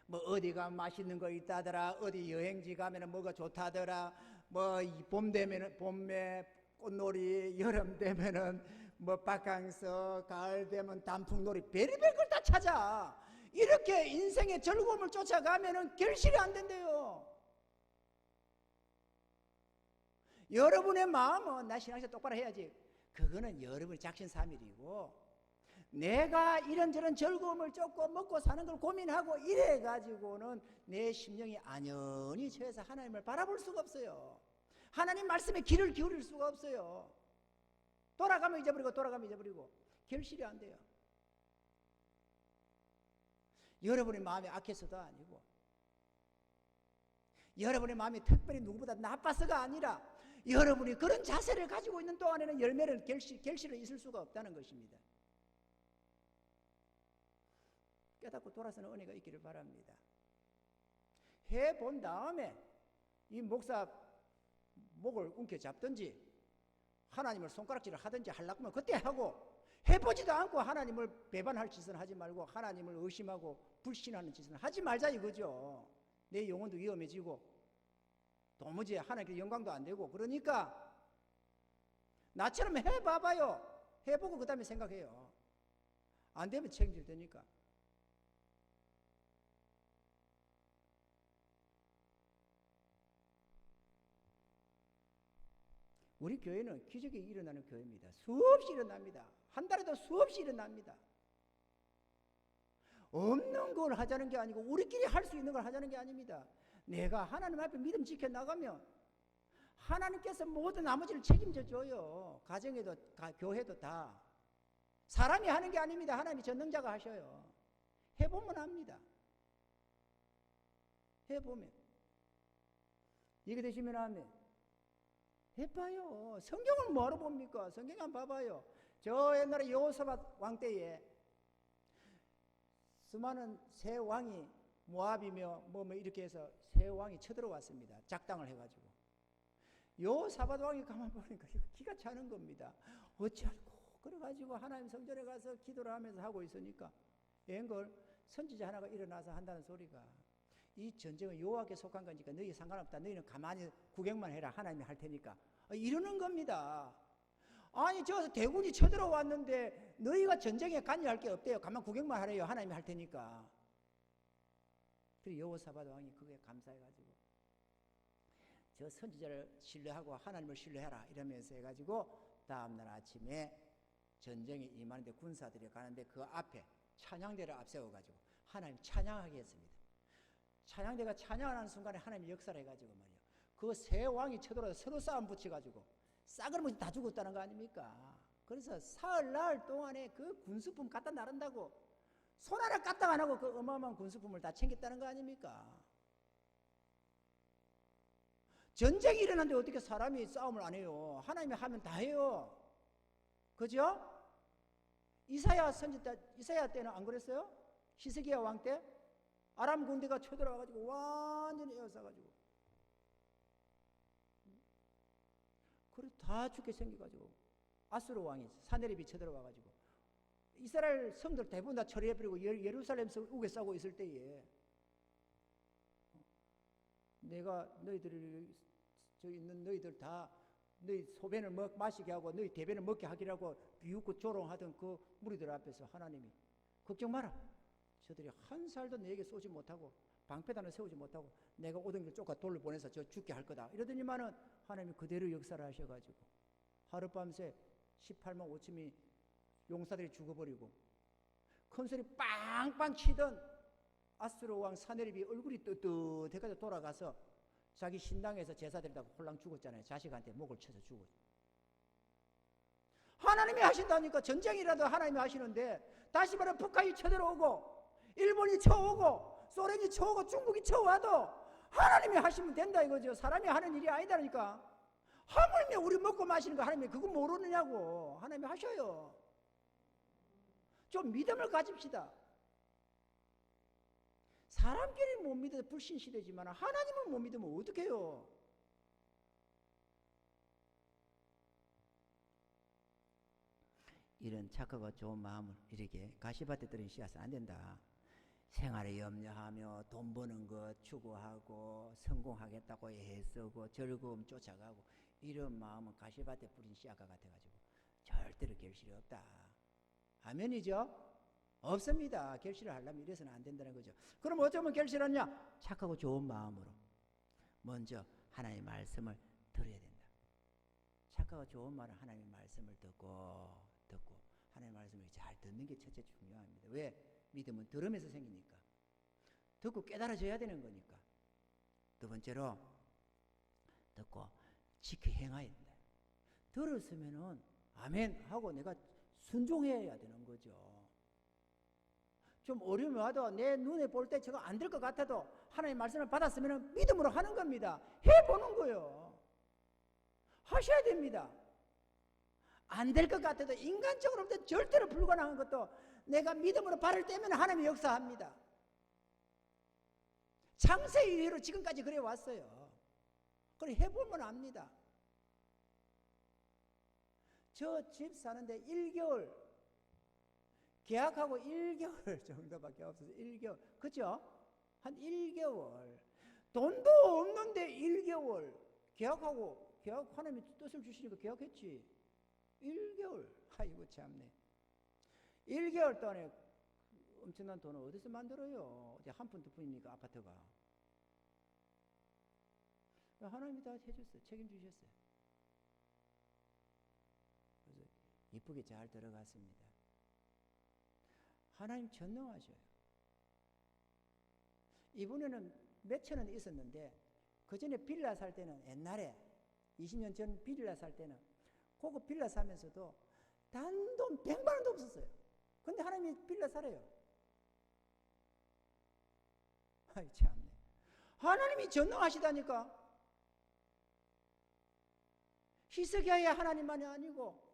뭐 어디가 맛있는 거 있다더라, 어디 여행지 가면은 뭐가 좋다더라, 뭐 봄 되면은 봄에 꽃놀이, 여름 되면은 뭐 바캉스, 가을 되면 단풍놀이, 별의별 걸 다 찾아. 이렇게 인생의 즐거움을 쫓아가면은 결실이 안 된대요. 여러분의 마음은 나 신앙생활 똑바로 해야지. 그거는 여러분의 작심삼일이고 내가 이런저런 즐거움을 쫓고 먹고 사는 걸 고민하고 이래가지고는 내 심령이 안연히 처해서 하나님을 바라볼 수가 없어요. 하나님 말씀에 귀를 기울일 수가 없어요. 돌아가면 잊어버리고 결실이 안 돼요. 여러분의 마음이 악해서도 아니고 여러분의 마음이 특별히 누구보다 나빠서가 아니라 여러분이 그런 자세를 가지고 있는 동안에는 열매를 결실을 있을 수가 없다는 것입니다. 깨닫고 돌아서는 은혜가 있기를 바랍니다. 해본 다음에 이 목사 목을 움켜잡든지 하나님을 손가락질을 하든지 하려고 하면 그때 하고 해보지도 않고 하나님을 배반할 짓은 하지 말고 하나님을 의심하고 불신하는 짓은 하지 말자 이거죠. 내 영혼도 위험해지고 도무지 하나님께 영광도 안 되고 그러니까 나처럼 해봐봐요. 해보고 그 다음에 생각해요. 안 되면 책임질 테니까. 우리 교회는 기적이 일어나는 교회입니다. 수없이 일어납니다. 한 달에도 수없이 일어납니다. 없는 걸 하자는 게 아니고 우리끼리 할 수 있는 걸 하자는 게 아닙니다. 내가 하나님 앞에 믿음 지켜나가면 하나님께서 모든 나머지를 책임져 줘요. 가정에도 교회도 다. 사람이 하는 게 아닙니다. 하나님이 전능자가 하셔요. 해보면 합니다. 해보면. 이게 되시면 하면 해봐요. 성경을 뭐하러 봅니까? 성경 한번 봐봐요. 저 옛날에 여호사밧 왕 때에 수많은 새 왕이 모압이며 뭐 이렇게 해서 새 왕이 쳐들어왔습니다. 작당을 해가지고. 여호사밧 왕이 가만 보니까 기가 차는 겁니다. 어찌할꼬 그래가지고 하나님 성전에 가서 기도를 하면서 하고 있으니까 앵걸 선지자 하나가 일어나서 한다는 소리가 이 전쟁은 여호와께 속한 거니까 너희 상관없다. 너희는 가만히 구경만 해라. 하나님이 할 테니까. 이러는 겁니다. 아니 저 대군이 쳐들어왔는데 너희가 전쟁에 관여할 게 없대요. 가만 구경만 하래요. 하나님이 할 테니까. 그리고 여호사밧 왕이 그게 감사해가지고 저 선지자를 신뢰하고 하나님을 신뢰해라 이러면서 해가지고 다음날 아침에 전쟁에 임하는데 군사들이 가는데 그 앞에 찬양대를 앞세워가지고 하나님 찬양하게 했습니다. 찬양대가 찬양하는 순간에 하나님이 역사를 해가지고 말이에요. 그 세 왕이 쳐들어와서 서로 싸움 붙여가지고 싸그러면 다 죽었다는 거 아닙니까? 그래서 사흘날 동안에 그 군수품 갖다 나른다고 손 하나 까딱 안 하고 그 어마어마한 군수품을 다 챙겼다는 거 아닙니까? 전쟁이 일어났는데 어떻게 사람이 싸움을 안 해요? 하나님이 하면 다 해요. 그죠? 이사야 때는 안 그랬어요? 히스기야 왕 때? 아람 군대가 쳐들어와가지고 완전히 에워싸가지고 그래 다 죽게 생겨가지고 아수르 왕이 사네립이 쳐들어와가지고 이스라엘 성들 대부분 다 처리해버리고 예루살렘에서 우게 싸고 있을 때에 내가 너희들이 저기 있는 너희들 다 너희 소변을 마시게 하고 너희 대변을 먹게 하기라고 비웃고 조롱하던 그 무리들 앞에서 하나님이 걱정 마라. 저들이 한 살도 너에게 쏘지 못하고 방패단을 세우지 못하고 내가 오던 길 쫓아 돌을 보내서 저 죽게 할 거다. 이러더니만은 하나님이 그대로 역사를 하셔가지고 하룻밤새 18만 5천이 용사들이 죽어버리고 큰 소리 빵빵 치던 아수르 왕 사네립이 얼굴이 뜨뜻해가지고 돌아가서 자기 신당에서 제사드리다가 홀랑 죽었잖아요. 자식한테 목을 쳐서 죽었죠. 하나님이 하신다니까. 전쟁이라도 하나님이 하시는데 다시 말해 북한이 쳐들어오고 일본이 쳐오고 소련이 쳐오고 중국이 쳐와도 하나님이 하시면 된다 이거죠. 사람이 하는 일이 아니다니까. 하물며 우리 먹고 마시는 거 하나님이 그거 모르느냐고. 하나님이 하셔요. 좀 믿음을 가집시다. 사람끼리 못 믿어서 불신시대지만 하나님은 못 믿으면 어떡해요? 이런 착하고 좋은 마음을 이렇게 가시밭에 들인 씨앗은 안 된다. 생활에 염려하며 돈 버는 것 추구하고 성공하겠다고 애쓰고 즐거움 쫓아가고 이런 마음은 가시밭에 뿌린 씨앗과 같아가지고 절대로 결실이 없다. 아멘이죠? 없습니다. 결실을 하려면 이래서는 안 된다는 거죠. 그럼 어쩌면 결실하냐? 착하고 좋은 마음으로 먼저 하나님의 말씀을 들어야 된다. 착하고 좋은 말은 하나님의 말씀을 듣고 하나님의 말씀을 잘 듣는 게 첫째 중요합니다. 왜? 믿음은 들으면서 생기니까. 듣고 깨달아져야 되는 거니까. 두 번째로 듣고 지켜 행해야 된다. 들었으면은 아멘 하고 내가 순종해야 되는 거죠. 좀 어려움이 와도 내 눈에 볼 때 저거 안 될 것 같아도 하나님의 말씀을 받았으면 믿음으로 하는 겁니다. 해보는 거예요. 하셔야 됩니다. 안 될 것 같아도 인간적으로 볼 때 절대로 불가능한 것도 내가 믿음으로 발을 떼면 하나님이 역사합니다. 창세 이후로 지금까지 그래 왔어요. 그래 해보면 압니다. 저 집 사는데 1개월 계약하고 1개월 정도밖에 없어서 1개월 그죠? 한 1개월 돈도 없는데 1개월 계약하고 하나님이 뜻을 주시니까 계약했지. 1개월 아이고 참네. 1개월 동안에 엄청난 돈을 어디서 만들어요? 어디 한 푼 두 푼입니까 아파트가? 하나님이 다 해줬어요. 책임주셨어요. 그래서 이쁘게 잘 들어갔습니다. 하나님 전능하셔요. 이번에는 몇천 원 있었는데 그 전에 빌라 살 때는 옛날에 20년 전 빌라 살 때는 고급 빌라 사면서도 단돈 100만 원도 없었어요. 근데 하나님이 빌라 사래요. 아이 참네. 하나님이 전능하시다니까. 히스기야의 하나님만이 아니고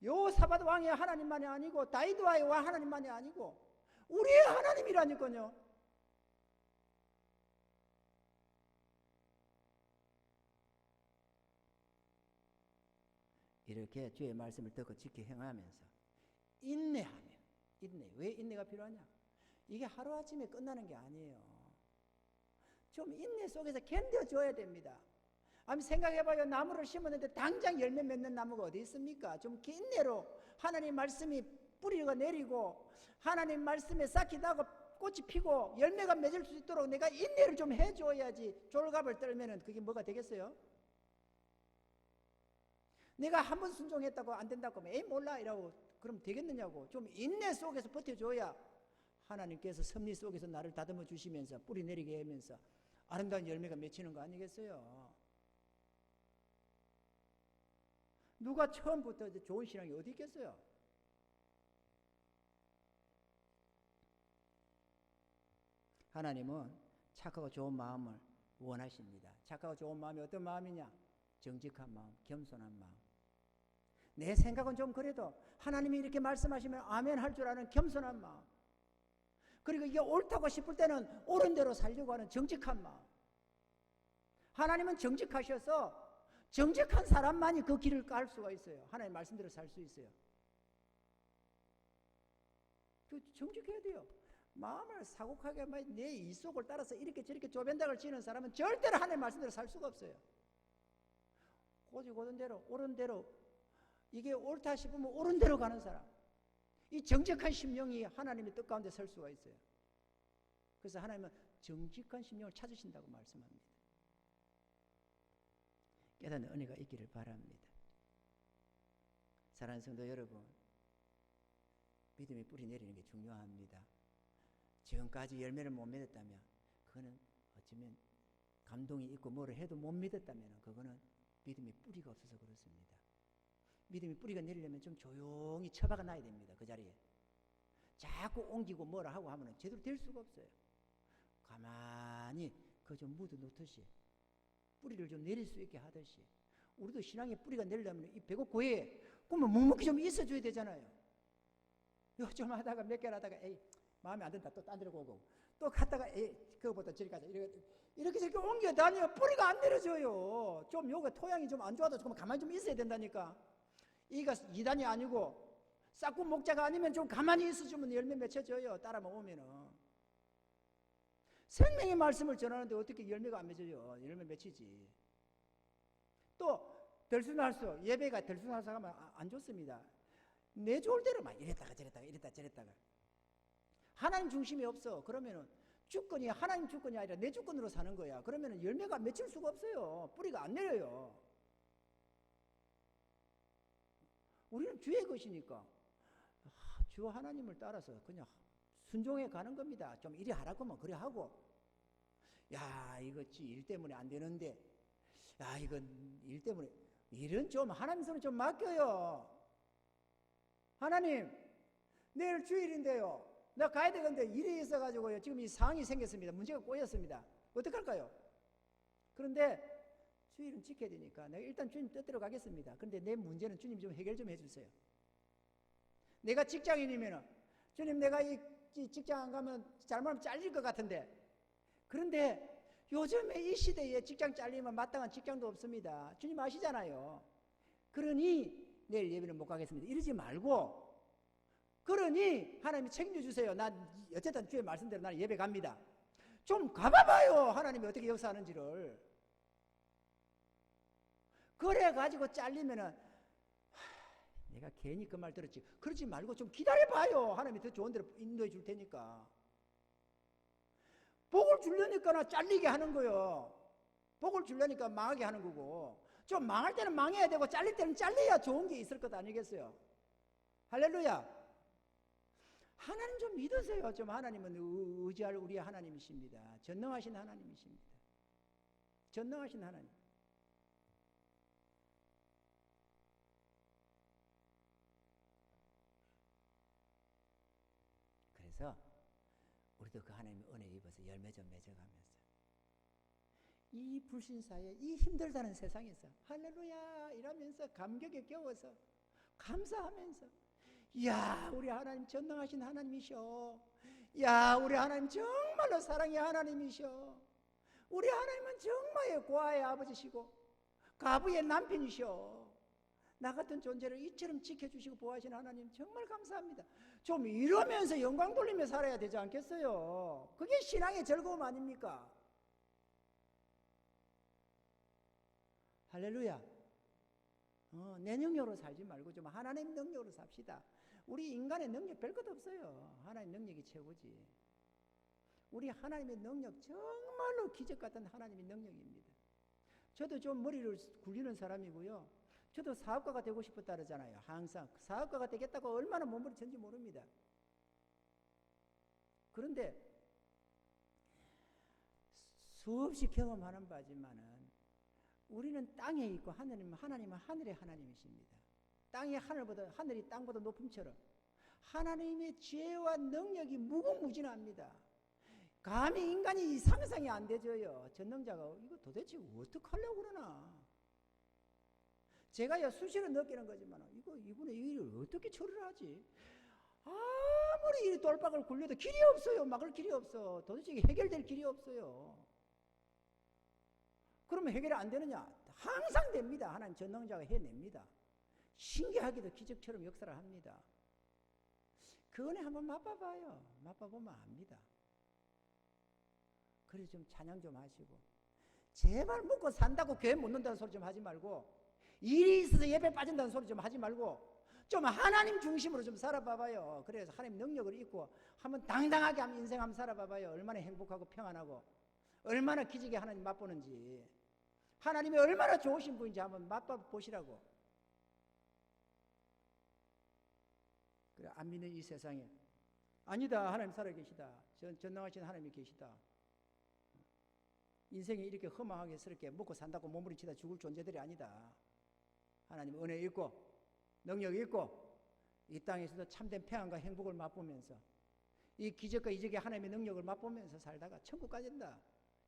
여호사밧 왕의 하나님만이 아니고 다윗의 왕 하나님만이 아니고 우리의 하나님이라니까요. 이렇게 주의 말씀을 듣고 지켜 행하면서 인내하며 왜 인내가 필요하냐? 이게 하루아침에 끝나는 게 아니에요. 좀 인내 속에서 견뎌줘야 됩니다. 한번 생각해봐요. 나무를 심었는데 당장 열매 맺는 나무가 어디 있습니까? 좀 인내로 하나님 말씀이 뿌리가 내리고 하나님 말씀에 싹이 나고 꽃이 피고 열매가 맺을 수 있도록 내가 인내를 좀 해줘야지. 졸갑을 떨면은 그게 뭐가 되겠어요? 내가 한 번 순종했다고 안 된다고 하면 에이 몰라 이라고 그럼 되겠느냐고. 좀 인내 속에서 버텨줘야 하나님께서 섭리 속에서 나를 다듬어 주시면서 뿌리 내리게 하면서 아름다운 열매가 맺히는 거 아니겠어요? 누가 처음부터 좋은 신앙이 어디 있겠어요? 하나님은 착하고 좋은 마음을 원하십니다. 착하고 좋은 마음이 어떤 마음이냐? 정직한 마음, 겸손한 마음. 내 생각은 좀 그래도 하나님이 이렇게 말씀하시면 아멘 할 줄 아는 겸손한 마음. 그리고 이게 옳다고 싶을 때는 옳은 대로 살려고 하는 정직한 마음. 하나님은 정직하셔서 정직한 사람만이 그 길을 깔 수가 있어요. 하나님 말씀대로 살 수 있어요. 정직해야 돼요. 마음을 사곡하게 내 이속을 따라서 이렇게 저렇게 조변닥을 치는 사람은 절대로 하나님 말씀대로 살 수가 없어요. 고지 대로 옳은 대로 이게 옳다 싶으면 옳은 대로 가는 사람. 이 정직한 심령이 하나님의 뜻 가운데 설 수가 있어요. 그래서 하나님은 정직한 심령을 찾으신다고 말씀합니다. 깨닫는 은혜가 있기를 바랍니다. 사랑하는 성도 여러분, 믿음의 뿌리 내리는 게 중요합니다. 지금까지 열매를 못 맺었다면 그거는 어쩌면 감동이 있고 뭐를 해도 못 믿었다면 그거는 믿음의 뿌리가 없어서 그렇습니다. 믿음의 뿌리가 내리려면 좀 조용히 처박아 놔야 됩니다. 그 자리에 자꾸 옮기고 뭐라 하고 하면 제대로 될 수가 없어요. 가만히 그거 좀 묻어 놓듯이 뿌리를 좀 내릴 수 있게 하듯이 우리도 신앙의 뿌리가 내리려면 이 배고프에 그러면 묵묵히 좀 있어줘야 되잖아요. 이거 좀 하다가 몇 개를 하다가 에이 마음에 안 든다 또 딴 데로 오고 또 갔다가 에이 그거보다 저리 가자 이렇게 저렇게 옮겨 다니면 뿌리가 안 내려져요. 좀 요거 토양이 좀 안 좋아도 조금 가만히 좀 있어야 된다니까. 이가 이단이 아니고 싹군 목자가 아니면 좀 가만히 있어주면 열매 맺혀져요. 따라만 오면은. 생명의 말씀을 전하는데 어떻게 열매가 안 맺어요? 열매 맺히지. 또 들쑥날쑥 예배가 들쑥날쑥 하면 안 좋습니다. 내 좋을 대로 막 이랬다가 저랬다가 하나님 중심이 없어. 그러면은 주권이 하나님 주권이 아니라 내 주권으로 사는 거야. 그러면은 열매가 맺힐 수가 없어요. 뿌리가 안 내려요. 우리는 주의 것이니까 주 하나님을 따라서 그냥 순종해 가는 겁니다. 좀 이리 하라고 하면 그래 하고 야 이거 일 때문에 안 되는데 야 이건 일 때문에 일은 좀 하나님 손에 좀 맡겨요. 하나님 내일 주일인데요. 나 가야 되는데 일이 있어가지고요. 지금 이 상황이 생겼습니다. 문제가 꼬였습니다. 어떡할까요? 그런데 주일은 지켜야 되니까 내가 일단 주님 뜻대로 가겠습니다. 그런데 내 문제는 주님 좀 해결 좀 해주세요. 내가 직장인이면은 주님 내가 이 직장 안 가면 잘못하면 잘릴 것 같은데 그런데 요즘에 이 시대에 직장 잘리면 마땅한 직장도 없습니다. 주님 아시잖아요. 그러니 내일 예배는 못 가겠습니다. 이러지 말고 그러니 하나님이 책임져 주세요. 난 어쨌든 주의 말씀대로 나는 예배 갑니다. 좀 가봐봐요. 하나님이 어떻게 역사하는지를. 그래가지고 잘리면은 내가 괜히 그 말 들었지. 그러지 말고 좀 기다려봐요. 하나님이 더 좋은 데로 인도해 줄 테니까. 복을 주려니까 잘리게 하는 거요. 복을 주려니까 망하게 하는 거고. 좀 망할 때는 망해야 되고 잘릴 때는 잘려야 좋은 게 있을 것 아니겠어요? 할렐루야. 하나님 좀 믿으세요. 좀 하나님은 의지할 우리 하나님이십니다. 전능하신 하나님이십니다. 전능하신 하나님. 그래서 우리도 그 하나님의 은혜 입어서 열매 좀 맺어가면서 이 불신사에 이 힘들다는 세상에서 할렐루야 이러면서 감격에 겨워서 감사하면서 이야 우리 하나님 전능하신 하나님이셔. 야 우리 하나님 정말로 사랑의 하나님이셔. 우리 하나님은 정말 고아의 아버지시고 가부의 남편이셔. 나 같은 존재를 이처럼 지켜주시고 보호하시는 하나님 정말 감사합니다. 좀 이러면서 영광 돌리며 살아야 되지 않겠어요? 그게 신앙의 즐거움 아닙니까? 할렐루야. 내 능력으로 살지 말고 좀 하나님 능력으로 삽시다. 우리 인간의 능력 별 것 없어요. 하나님 능력이 최고지. 우리 하나님의 능력 정말로 기적 같은 하나님의 능력입니다. 저도 좀 머리를 굴리는 사람이고요. 저도 사업가가 되고 싶었다 그러잖아요. 항상 사업가가 되겠다고 얼마나 몸부림쳤는지 모릅니다. 그런데 수없이 경험하는 바지만은 우리는 땅에 있고 하나님은 하늘의 하나님이십니다. 땅이 하늘이 땅보다 높음처럼 하나님의 지혜와 능력이 무궁무진합니다. 감히 인간이 상상이 안 되죠요. 전능자가 이거 도대체 어떻게 하려고 그러나? 제가요 수시로 느끼는 거지만 이분의 일을 어떻게 처리를 하지? 아무리 이 돌박을 굴려도 길이 없어요. 막을 길이 없어. 도대체 해결될 길이 없어요. 그러면 해결이 안 되느냐? 항상 됩니다. 하나님 전능자가 해냅니다. 신기하게도 기적처럼 역사를 합니다. 그 은혜 한번 맛봐봐요. 맛봐보면 압니다. 그래서 좀 찬양 좀 하시고 제발 먹고 산다고 교회 못 넣는다는 소리 좀 하지 말고 일이 있어서 예배 빠진다는 소리 좀 하지 말고 좀 하나님 중심으로 좀 살아봐봐요. 그래서 하나님 능력을 잊고 한번 당당하게 한번 인생 한번 살아봐봐요. 얼마나 행복하고 평안하고 얼마나 기적의 하나님 맛보는지 하나님이 얼마나 좋으신 분인지 한번 맛봐보시라고. 그래, 안 믿는 이 세상에 아니다 하나님 살아계시다. 전능하신 하나님이 계시다. 인생이 이렇게 허망하게스럽게 먹고 산다고 몸부림치다 죽을 존재들이 아니다. 하나님 은혜 있고 능력이 있고 이 땅에서도 참된 평안과 행복을 맛보면서 이 기적과 이적의 하나님의 능력을 맛보면서 살다가 천국 가진다.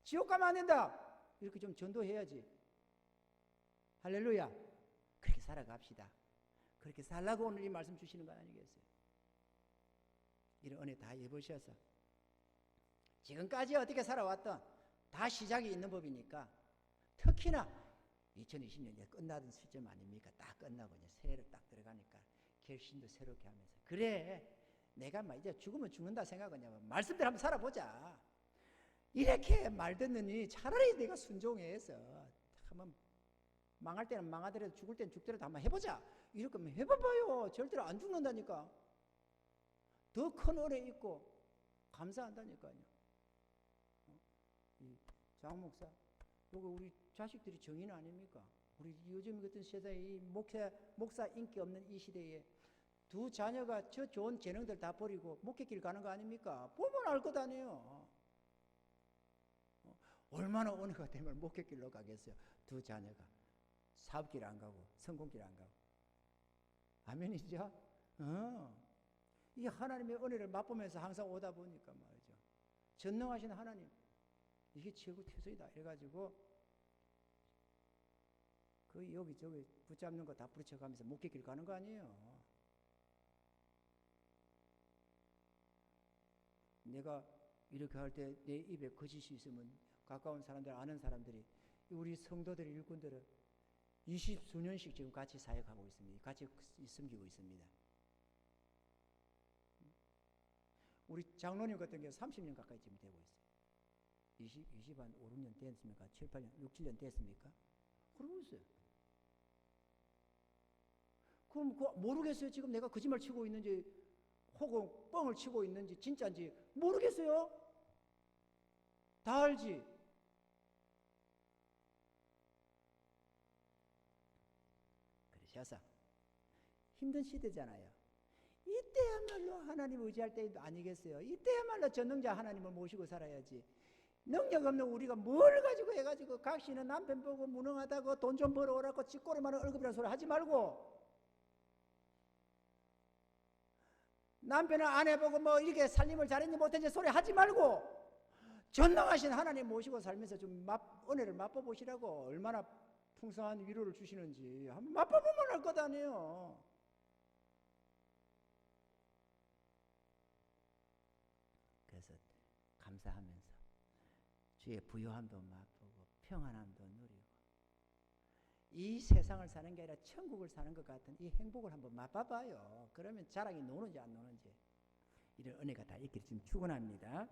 지옥 가면 안 된다. 이렇게 좀 전도해야지. 할렐루야. 그렇게 살아갑시다. 그렇게 살라고 오늘 이 말씀 주시는 거 아니겠어요? 이런 은혜 다 입으셔서 지금까지 어떻게 살아왔던 다 시작이 있는 법이니까 특히나 2020년이 끝나던 시점 아닙니까? 딱 끝나고 이제 새해로 딱 들어가니까 결심도 새롭게 하면서 그래 내가 막 이제 죽으면 죽는다 생각하냐면 말씀대로 한번 살아보자. 이렇게 말 듣느니 차라리 내가 순종해서 한번 망할 때는 망하더라도 죽을 때는 죽더라도 한번 해보자. 이렇게 하면 해봐봐요. 절대로 안 죽는다니까. 더 큰 은혜 있고 감사한다니까요. 이 장 목사, 요거 우리 자식들이 정인 아닙니까? 우리 요즘 같은 세상에 이 목사 인기 없는 이 시대에 두 자녀가 저 좋은 재능들 다 버리고 목회길 가는 거 아닙니까? 보면 알 것 아니에요. 얼마나 은혜가 되면 목회길로 가겠어요. 두 자녀가 사업길 안 가고 성공길 안 가고. 아멘이죠? 이 하나님의 은혜를 맛보면서 항상 오다 보니까 말이죠. 전능하신 하나님, 이게 최고 태소이다 해가지고 그 여기저기 붙잡는 거 다 부딪혀가면서 목회길 가는 거 아니에요. 내가 이렇게 할 때 내 입에 거짓이 있으면 가까운 사람들, 아는 사람들이 우리 성도들, 일꾼들은 20수년씩 지금 같이 사역하고 있습니다. 같이 섬기고 있습니다. 우리 장로님 같은 경우 30년 가까이 지금 되고 있어요. 20한 5, 6년 됐습니까? 7, 8년, 6, 7년 됐습니까? 그러고 있어요. 그럼 모르겠어요. 지금 내가 거짓말 치고 있는지 혹은 뻥을 치고 있는지 진짜인지 모르겠어요. 다 알지. 그러셔서 힘든 시대잖아요. 이때야말로 하나님 의지할 때도 아니겠어요. 이때야말로 전능자 하나님을 모시고 살아야지. 능력 없는 우리가 뭘 가지고 해가지고 각시는 남편 보고 무능하다고 돈 좀 벌어오라고 쥐꼬리만한 월급이라는 소리 하지 말고 남편은 아내 보고 뭐 이렇게 살림을 잘했니 못했니 소리 하지 말고 전능하신 하나님 모시고 살면서 좀 은혜를 맛보시라고. 얼마나 풍성한 위로를 주시는지 한번 맛보면 알 것 아니에요. 그래서 감사하면서 주의 부요함도 맛보고 평안함도 누리고 이 세상을 사는 게 아니라 천국을 사는 것 같은 이 행복을 한번 맛봐봐요. 그러면 자랑이 노는지 안 노는지. 이런 은혜가 다 있기를 지금 축원합니다.